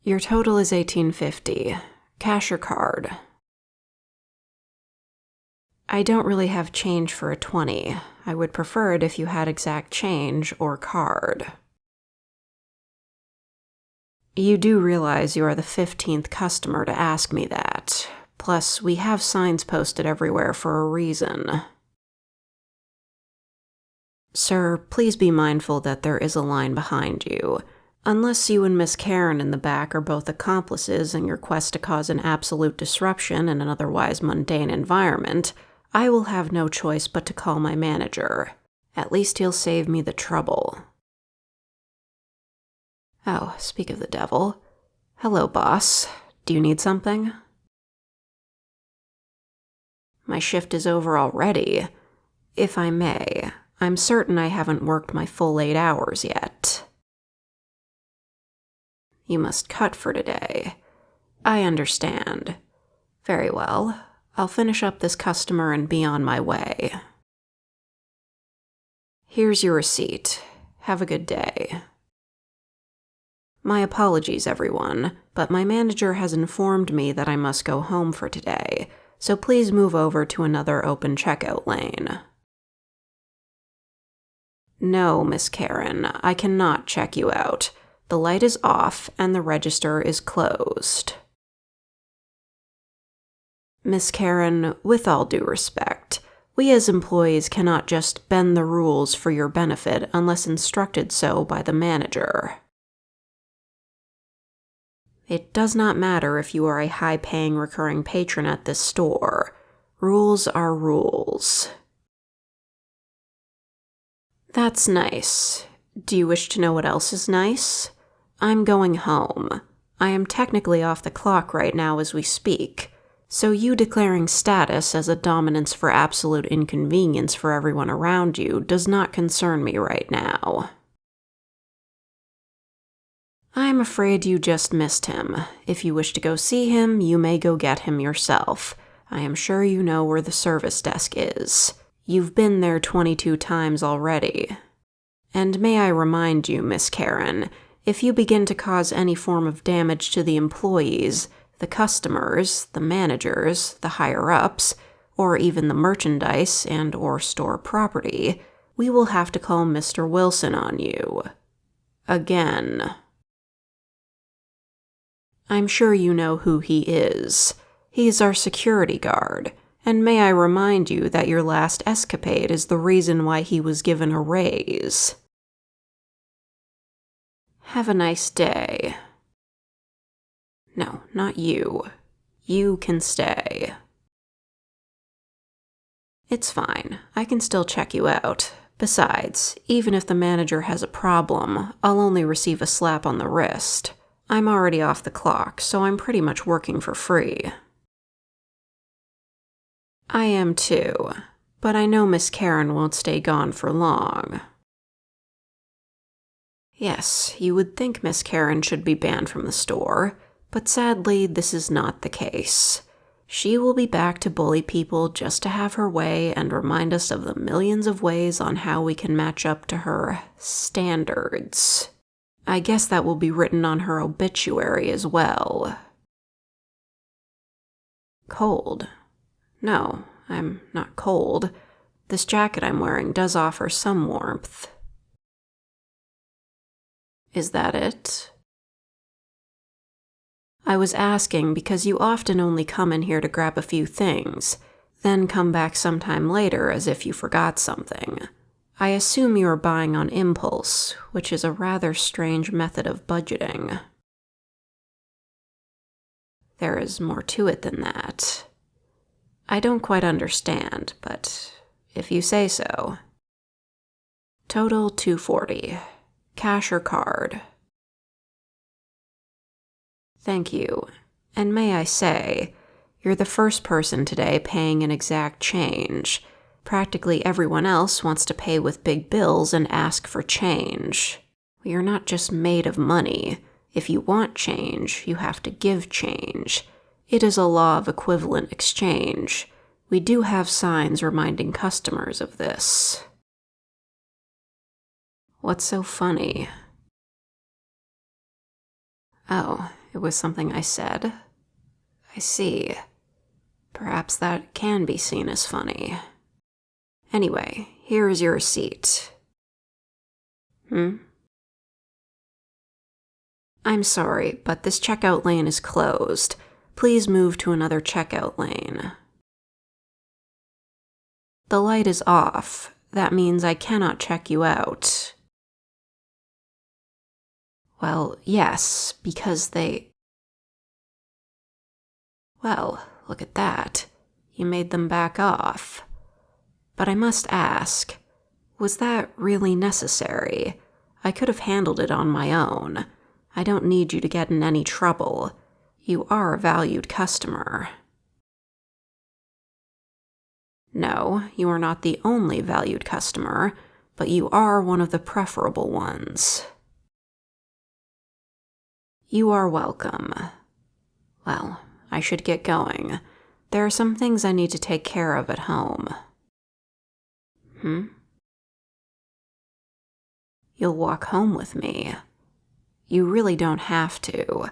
Your total is $18.50. Cash or card? I don't really have change for a 20. I would prefer it if you had exact change or card. You do realize you are the 15th customer to ask me that. Plus, we have signs posted everywhere for a reason. Sir, please be mindful that there is a line behind you. Unless you and Miss Karen in the back are both accomplices in your quest to cause an absolute disruption in an otherwise mundane environment, I will have no choice but to call my manager. At least he'll save me the trouble. Oh, speak of the devil. Hello, boss. Do you need something? My shift is over already. If I may, I'm certain I haven't worked my full 8 hours yet. You must cut for today. I understand. Very well. I'll finish up this customer and be on my way. Here's your receipt. Have a good day. My apologies, everyone, but my manager has informed me that I must go home for today, so please move over to another open checkout lane. No, Miss Karen, I cannot check you out. The light is off and the register is closed. Miss Karen, with all due respect, we as employees cannot just bend the rules for your benefit unless instructed so by the manager. It does not matter if you are a high-paying recurring patron at this store. Rules are rules. That's nice. Do you wish to know what else is nice? I'm going home. I am technically off the clock right now as we speak, so you declaring status as a dominance for absolute inconvenience for everyone around you does not concern me right now. I'm afraid you just missed him. If you wish to go see him, you may go get him yourself. I am sure you know where the service desk is. You've been there 22 times already. And may I remind you, Miss Karen, if you begin to cause any form of damage to the employees, the customers, the managers, the higher-ups, or even the merchandise and or store property, we will have to call Mr. Wilson on you. Again. I'm sure you know who he is. He is our security guard, and may I remind you that your last escapade is the reason why he was given a raise. Have a nice day. No, not you. You can stay. It's fine. I can still check you out. Besides, even if the manager has a problem, I'll only receive a slap on the wrist. I'm already off the clock, so I'm pretty much working for free. I am too, but I know Miss Karen won't stay gone for long. Yes, you would think Miss Karen should be banned from the store, but sadly this is not the case. She will be back to bully people just to have her way and remind us of the millions of ways on how we can match up to her standards. I guess that will be written on her obituary as well. Cold. No, I'm not cold. This jacket I'm wearing does offer some warmth. Is that it? I was asking because you often only come in here to grab a few things, then come back sometime later as if you forgot something. I assume you are buying on impulse, which is a rather strange method of budgeting. There is more to it than that. I don't quite understand, but if you say so. Total $240. Cash or card? Thank you. And may I say, you're the first person today paying an exact change. Practically everyone else wants to pay with big bills and ask for change. We are not just made of money. If you want change, you have to give change. It is a law of equivalent exchange. We do have signs reminding customers of this. What's so funny? Oh, it was something I said? I see. Perhaps that can be seen as funny. Anyway, here is your receipt. I'm sorry, but this checkout lane is closed. Please move to another checkout lane. The light is off. That means I cannot check you out. Well, yes, because they... Well, look at that. You made them back off. But I must ask, was that really necessary? I could have handled it on my own. I don't need you to get in any trouble. You are a valued customer. No, you are not the only valued customer, but you are one of the preferable ones. You are welcome. Well, I should get going. There are some things I need to take care of at home. You'll walk home with me. You really don't have to.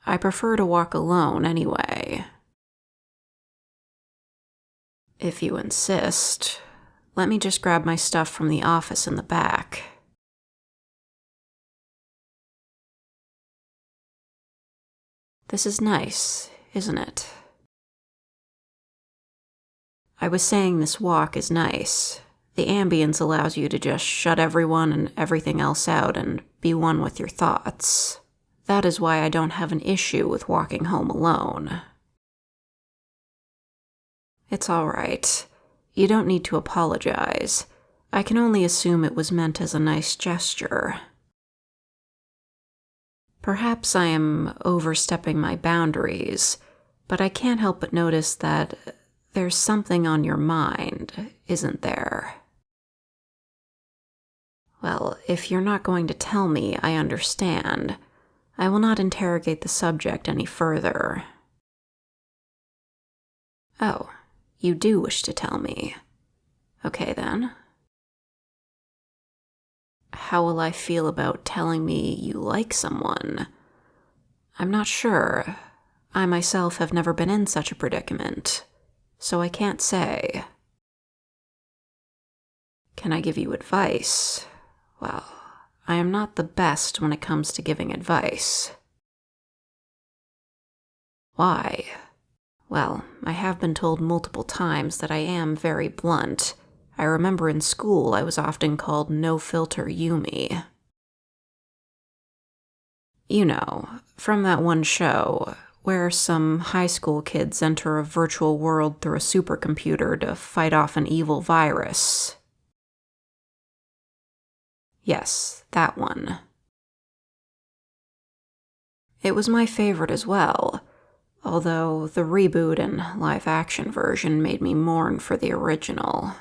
I prefer to walk alone anyway. If you insist, let me just grab my stuff from the office in the back. This is nice, isn't it? I was saying this walk is nice. The ambience allows you to just shut everyone and everything else out and be one with your thoughts. That is why I don't have an issue with walking home alone. It's all right. You don't need to apologize. I can only assume it was meant as a nice gesture. Perhaps I am overstepping my boundaries, but I can't help but notice that there's something on your mind, isn't there? Well, if you're not going to tell me, I understand. I will not interrogate the subject any further. Oh, you do wish to tell me. Okay then. How will I feel about telling me you like someone? I'm not sure. I myself have never been in such a predicament, so I can't say. Can I give you advice? Well, I am not the best when it comes to giving advice. Why? Well, I have been told multiple times that I am very blunt. I remember in school I was often called no-filter Yumi. You know, from that one show, where some high school kids enter a virtual world through a supercomputer to fight off an evil virus. Yes, that one. It was my favorite as well, although the reboot and live-action version made me mourn for the original.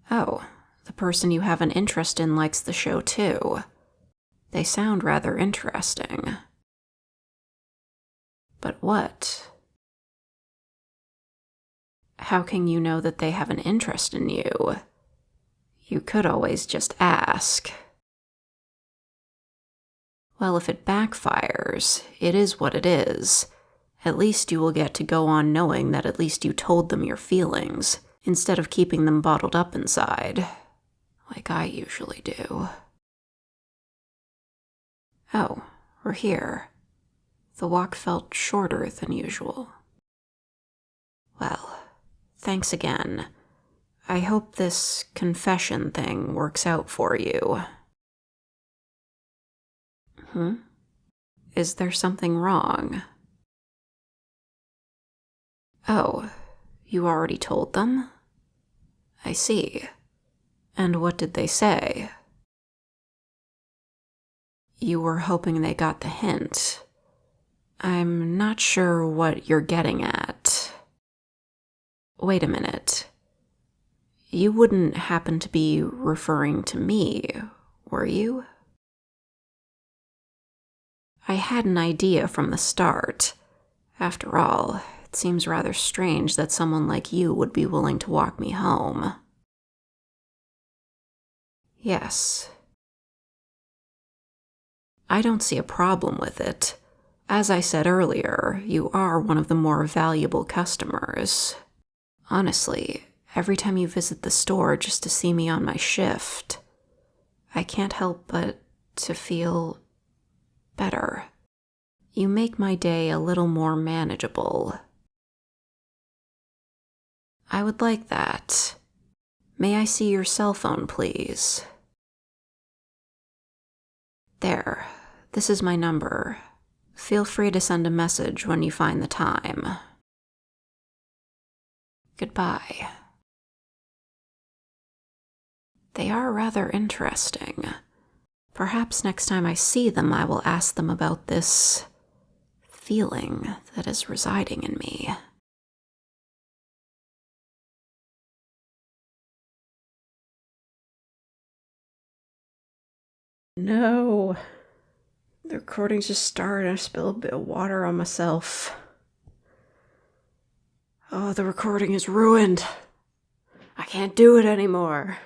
Oh, the person you have an interest in likes the show too. They sound rather interesting. But what? How can you know that they have an interest in you? You could always just ask. Well, if it backfires, it is what it is. At least you will get to go on knowing that at least you told them your feelings, instead of keeping them bottled up inside, like I usually do. Oh, we're here. The walk felt shorter than usual. Well, thanks again. I hope this confession thing works out for you. Is there something wrong? Oh, you already told them? I see. And what did they say? You were hoping they got the hint. I'm not sure what you're getting at. Wait a minute. You wouldn't happen to be referring to me, were you? I had an idea from the start. After all, it seems rather strange that someone like you would be willing to walk me home. Yes. I don't see a problem with it. As I said earlier, you are one of the more valuable customers. Honestly, every time you visit the store just to see me on my shift, I can't help but to feel better. You make my day a little more manageable. I would like that. May I see your cell phone, please? There, this is my number. Feel free to send a message when you find the time. Goodbye. They are rather interesting. Perhaps next time I see them, I will ask them about this feeling that is residing in me. No. The recording's just started. I spilled a bit of water on myself. Oh, the recording is ruined. I can't do it anymore.